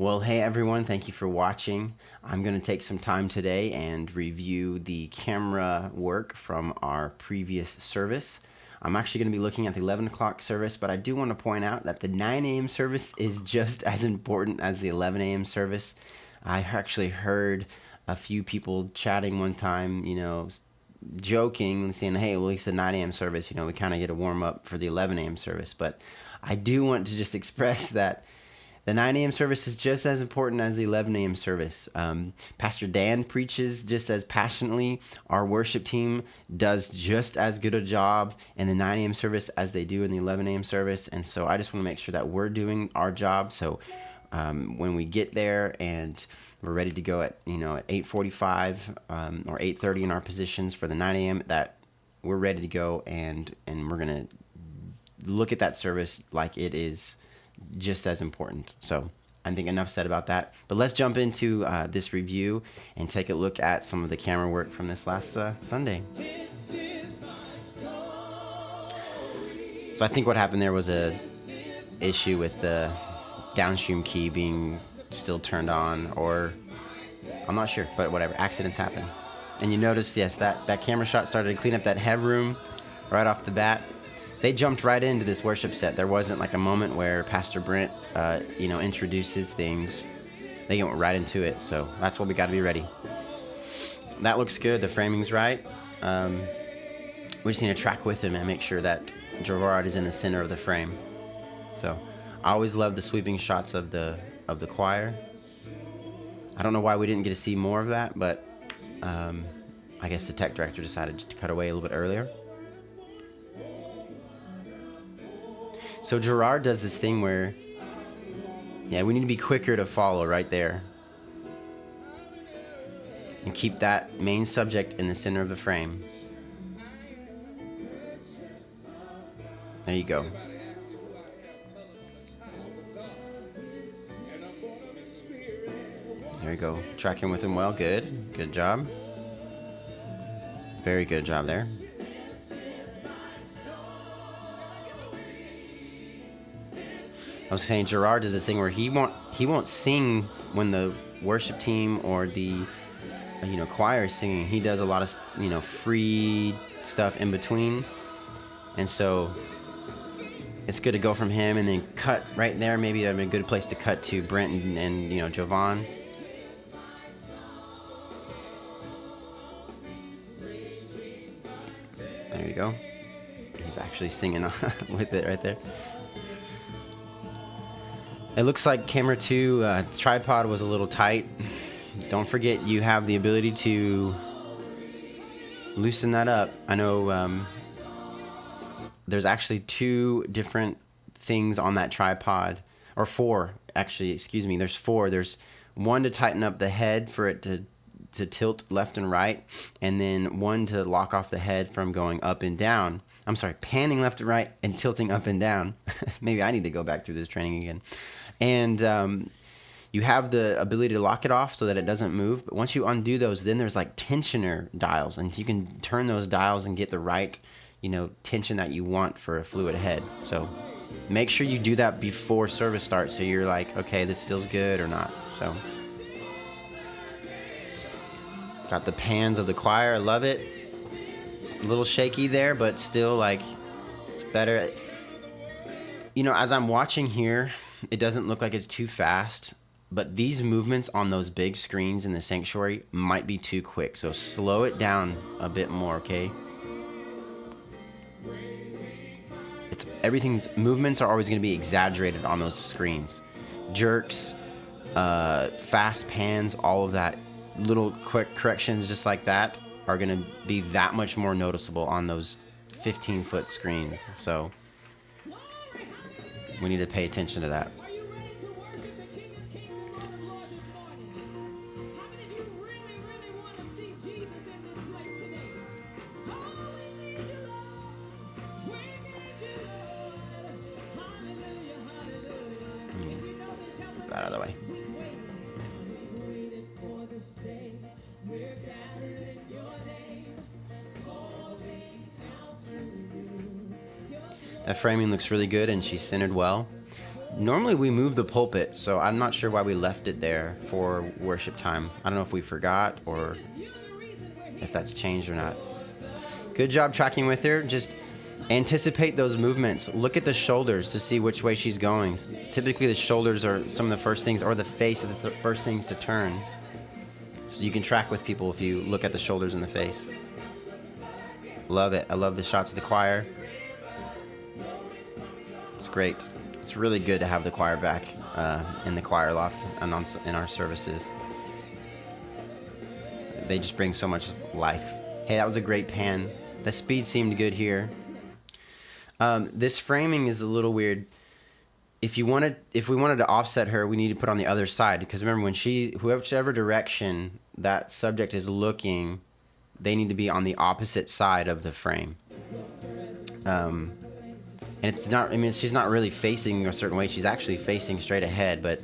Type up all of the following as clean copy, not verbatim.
Well, hey everyone, thank you for watching. I'm going to take some time today and review the camera work from our previous service. I'm actually going to be looking at the 11 o'clock service, but I do want to point out that the 9 a.m. service is just as important as the 11 a.m. service. I actually heard a few people chatting one time, joking and saying, hey, well, at least the 9 a.m. service, we kind of get a warm up for the 11 a.m. service. But I do want to just express that the 9 a.m. service is just as important as the 11 a.m. service. Pastor Dan preaches just as passionately. Our worship team does just as good a job in the 9 a.m. service as they do in the 11 a.m. service. And so I just want to make sure that we're doing our job. So when we get there and we're ready to go at 8:45 or 8:30 in our positions for the 9 a.m., that we're ready to go and we're going to look at that service like it is just as important. So I think enough said about that. But let's jump into this review and take a look at some of the camera work from this last Sunday. So I think what happened there was a issue with the downstream key being still turned on, or I'm not sure, but whatever. Accidents happen. And you notice, yes, that camera shot started to clean up that headroom right off the bat. They jumped right into this worship set. There wasn't like a moment where Pastor Brent, introduces things. They went right into it. So that's what we got to be ready. That looks good. The framing's right. We just need to track with him and make sure that Gerard is in the center of the frame. So I always love the sweeping shots of the choir. I don't know why we didn't get to see more of that, but I guess the tech director decided to cut away a little bit earlier. So Gerard does this thing where, we need to be quicker to follow right there. And keep that main subject in the center of the frame. There you go. There you go. Tracking with him well. Good. Good job. Very good job there. I was saying Gerard does this thing where he won't sing when the worship team or the choir is singing. He does a lot of free stuff in between, and so it's good to go from him and then cut right there. Maybe that'd be a good place to cut to Brent and Jovan. There you go. He's actually singing with it right there. It looks like camera 2 tripod was a little tight. Don't forget you have the ability to loosen that up. I know there's actually 2 different things on that tripod, or 4 actually, excuse me. There's 4. There's one to tighten up the head for it to tilt left and right, and then one to lock off the head from going up and down. I'm sorry, panning left and right and tilting up and down. Maybe I need to go back through this training again. And you have the ability to lock it off so that it doesn't move. But once you undo those, then there's like tensioner dials, and you can turn those dials and get the right, tension that you want for a fluid head. So make sure you do that before service starts, so you're like, okay, this feels good or not. So got the pans of the choir. I love it. A little shaky there, but still it's better. As I'm watching here, it doesn't look like it's too fast, but these movements on those big screens in the sanctuary might be too quick. So slow it down a bit more, okay? Movements are always going to be exaggerated on those screens. Jerks, fast pans, all of that, little quick corrections just like that are going to be that much more noticeable on those 15-foot screens. So we need to pay attention to that. Get that out of the way. That framing looks really good, and she's centered well. Normally we move the pulpit, so I'm not sure why we left it there for worship time. I don't know if we forgot or if that's changed or not. Good job tracking with her. Just anticipate those movements. Look at the shoulders to see which way she's going. Typically the shoulders are some of the first things, or the face is the first things to turn. So you can track with people if you look at the shoulders and the face. Love it. I love the shots of the choir. It's great. It's really good to have the choir back in the choir loft and in our services. They just bring so much life. Hey, that was a great pan. The speed seemed good here. This framing is a little weird. If we wanted to offset her, we need to put on the other side, because remember, when whichever direction that subject is looking, they need to be on the opposite side of the frame. And it's not, she's not really facing a certain way. She's actually facing straight ahead, but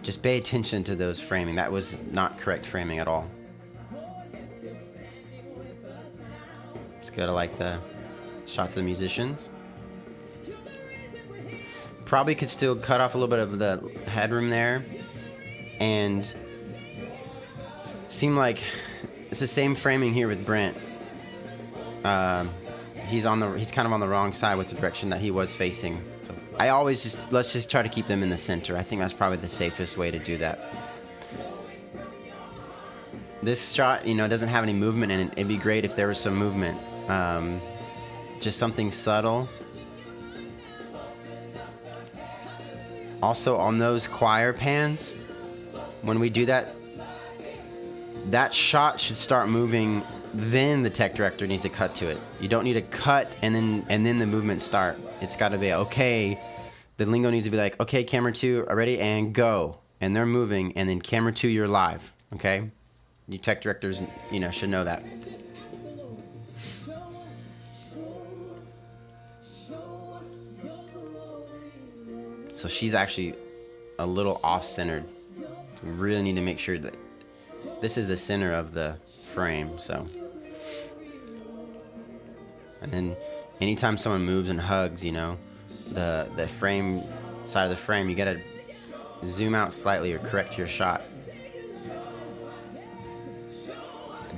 just pay attention to those framing. That was not correct framing at all. It's good. I like the shots of the musicians. Probably could still cut off a little bit of the headroom there, and seem like it's the same framing here with Brent. He's kind of on the wrong side with the direction that he was facing. So let's just try to keep them in the center. I think that's probably the safest way to do that. This shot, doesn't have any movement in it. It'd be great if there was some movement. Just something subtle. Also, on those choir pans, when we do that, that shot should start moving. Then the tech director needs to cut to it. You don't need to cut and then the movement start. It's got to be okay. The lingo needs to be like, okay, camera 2, ready, and go. And they're moving, and then camera 2, you're live. Okay, you tech directors, should know that. So she's actually a little off-centered. So we really need to make sure that this is the center of the frame. So, and then anytime someone moves and hugs, the frame side of the frame, you gotta zoom out slightly or correct your shot.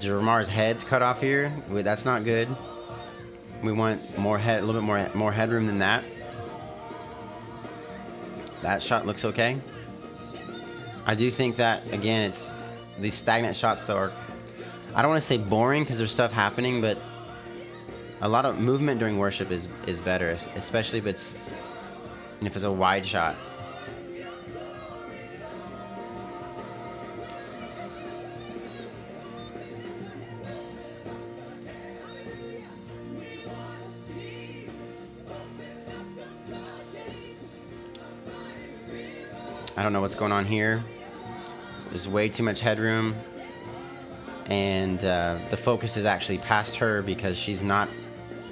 Jeramar's head's cut off here. That's not good. We want a little bit more headroom than that. That shot looks okay. I do think that, again, it's these stagnant shots though are, I don't want to say boring because there's stuff happening, but a lot of movement during worship is better, especially if it's a wide shot. I don't know what's going on here. There's way too much headroom, and the focus is actually past her because she's not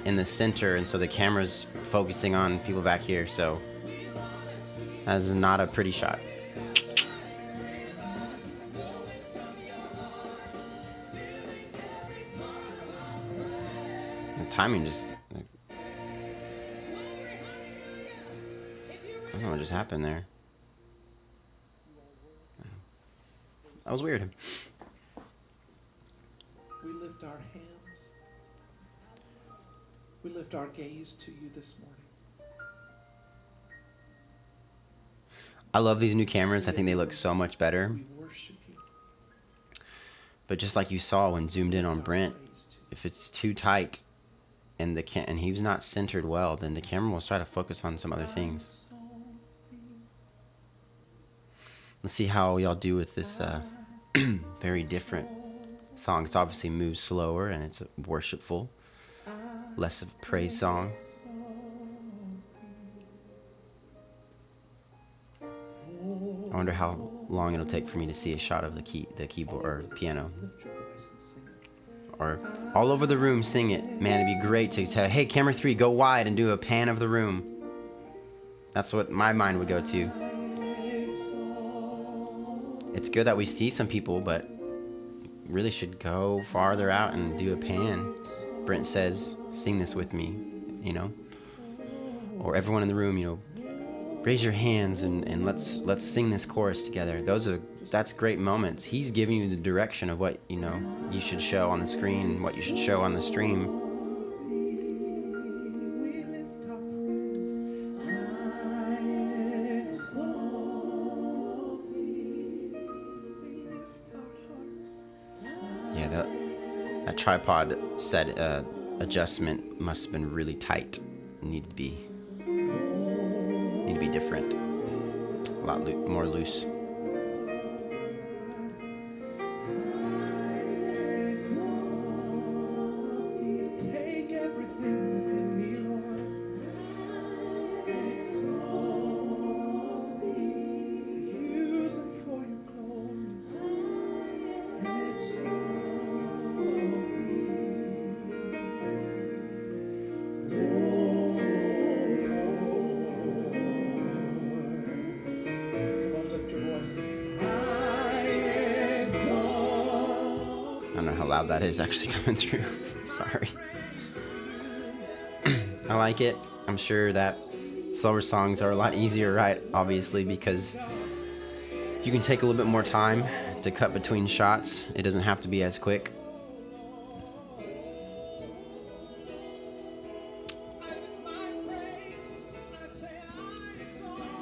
in the center, and so the camera's focusing on people back here, so that is not a pretty shot. The timing just, I don't know what just happened there. That was weird. We lift our hands. We lift our gaze to you this morning. I love these new cameras. I think they look so much better. We worship you. But just like you saw when zoomed in on Brent, if it's too tight and and he's not centered well, then the camera will try to focus on some other things. Let's see how y'all do with this very different song. It's obviously moves slower and it's worshipful, less of a praise song. I wonder how long it'll take for me to see a shot of the keyboard or piano. Or all over the room, sing it. Man, it'd be great to tell, hey, camera 3, go wide and do a pan of the room. That's what my mind would go to. It's good that we see some people, but really should go farther out and do a pan. Brent says, sing this with me, Or everyone in the room, Raise your hands and let's sing this chorus together. That's great moments. He's giving you the direction of what, you should show on the screen, what you should show on the stream. We lift our praise. I exalt thee. We lift our hearts. Yeah, that tripod set adjustment must have been really tight. Need to be different. A lot more loose. Take everything within me, Lord. Exalt thee. Use it for your glory. Exalt thee. Come on, lift your voice. I exalt. I don't know how loud that is actually coming through. Sorry. I like it. I'm sure that slower songs are a lot easier, right? Obviously, because you can take a little bit more time to cut between shots. It doesn't have to be as quick.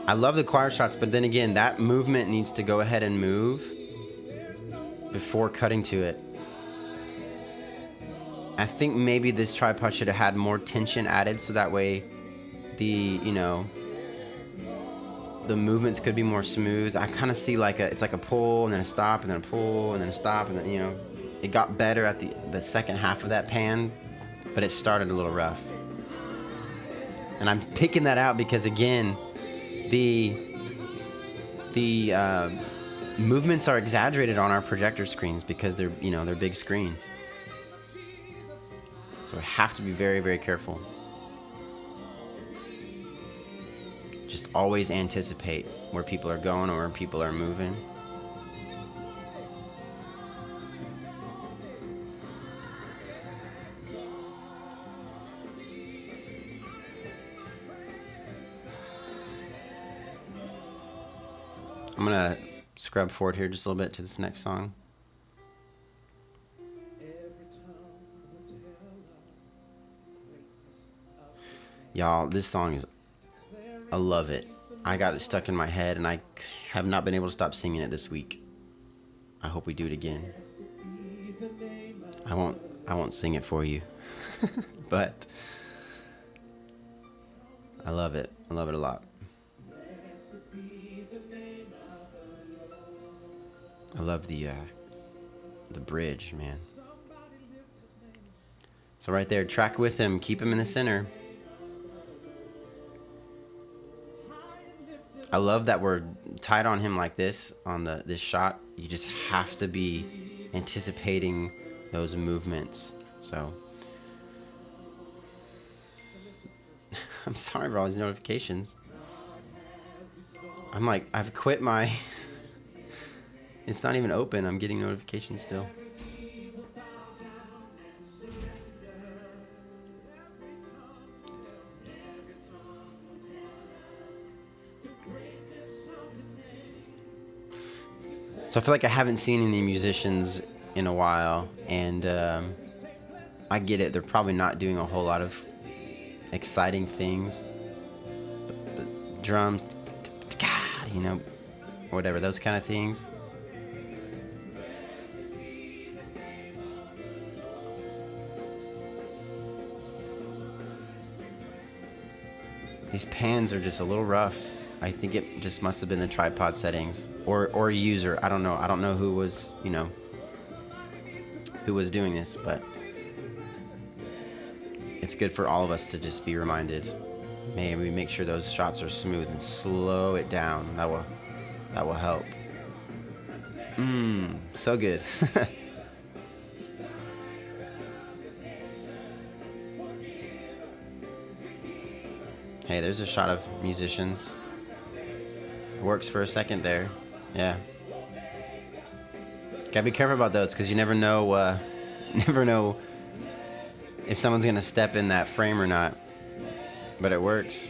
I love the choir shots, but then again, that movement needs to go ahead and move before cutting to it. I think maybe this tripod should have had more tension added so that way the movements could be more smooth. I kind of see it's like a pull and then a stop and then a pull and then a stop and then, it got better at the second half of that pan, but it started a little rough. And I'm picking that out because again, the movements are exaggerated on our projector screens because they're big screens. So we have to be very, very careful. Just always anticipate where people are going or where people are moving. I'm going to scrub forward here just a little bit to this next song. Y'all, this song I love it. I got it stuck in my head and I have not been able to stop singing it this week. I hope we do it again. I won't sing it for you. But I love it. I love it a lot. I love the bridge, man. So right there, track with him, keep him in the center. I love that we're tight on him like this on this shot. You just have to be anticipating those movements. So I'm sorry for all these notifications. I'm like, I've quit my it's not even open. I'm getting notifications still. So I feel like I haven't seen any musicians in a while, and I get it. They're probably not doing a whole lot of exciting things. But drums, whatever, those kind of things. These pans are just a little rough. I think it just must have been the tripod settings or a user. I don't know. I don't know who was, who was doing this, but it's good for all of us to just be reminded. Maybe make sure those shots are smooth and slow it down. That will help. So good. Hey, there's a shot of musicians. Works for a second there. Yeah. Gotta be careful about those because you never know if someone's gonna step in that frame or not. But it works.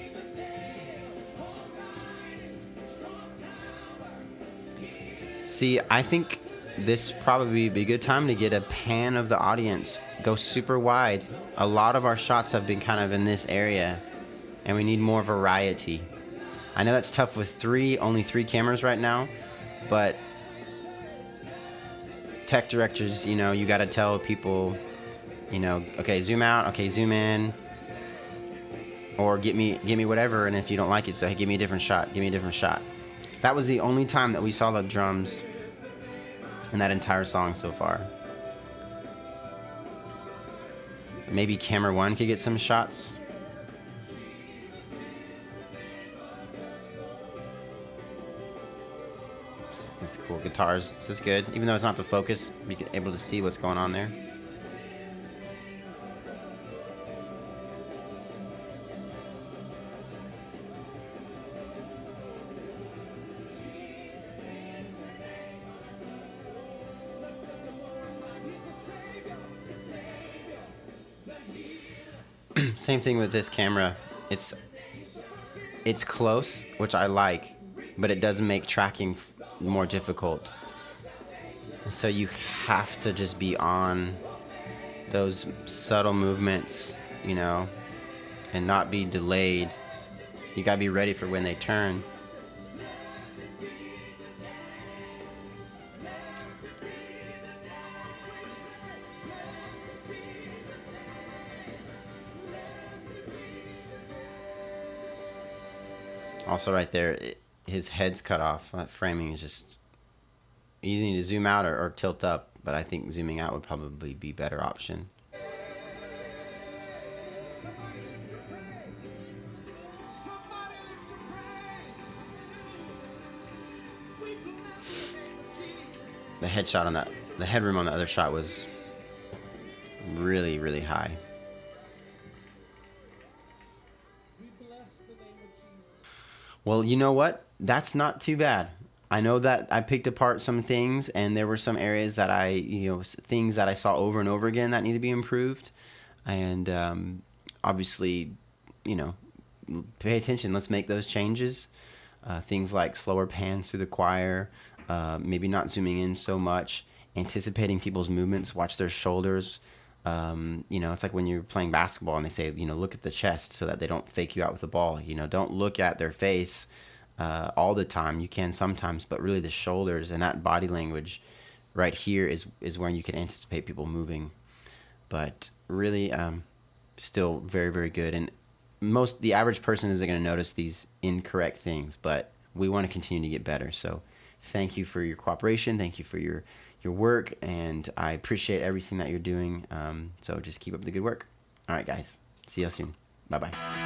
See, I think this probably be a good time to get a pan of the audience. Go super wide. A lot of our shots have been kind of in this area, and we need more variety. I know that's tough with only three cameras right now, but tech directors, you got to tell people, okay, zoom out, okay, zoom in, or give me whatever, and if you don't like it, say, hey, give me a different shot, give me a different shot. That was the only time that we saw the drums in that entire song so far. Maybe camera one could get some shots. That's cool. Guitars, that's good. Even though it's not the focus, you're able to see what's going on there. Same thing with this camera. It's close, which I like, but it does make tracking more difficult. So you have to just be on those subtle movements, and not be delayed. You gotta be ready for when they turn. Also right there, his head's cut off. That framing is just... You need to zoom out or tilt up, but I think zooming out would probably be a better option. The headshot on that, the headroom on the other shot was really, really high. Well, you know what? That's not too bad. I know that I picked apart some things, and there were some areas that things that I saw over and over again that need to be improved. And obviously, pay attention. Let's make those changes. Things like slower pans through the choir, maybe not zooming in so much, anticipating people's movements, watch their shoulders. It's like when you're playing basketball and they say, look at the chest so that they don't fake you out with the ball. Don't look at their face all the time. You can sometimes, but really the shoulders and that body language right here is where you can anticipate people moving. But really, still very, very good. And the average person isn't going to notice these incorrect things, but we want to continue to get better. So thank you for your cooperation. Thank you for your work, and I appreciate everything that you're doing. So just keep up the good work. All right, guys. See you soon. Bye-bye.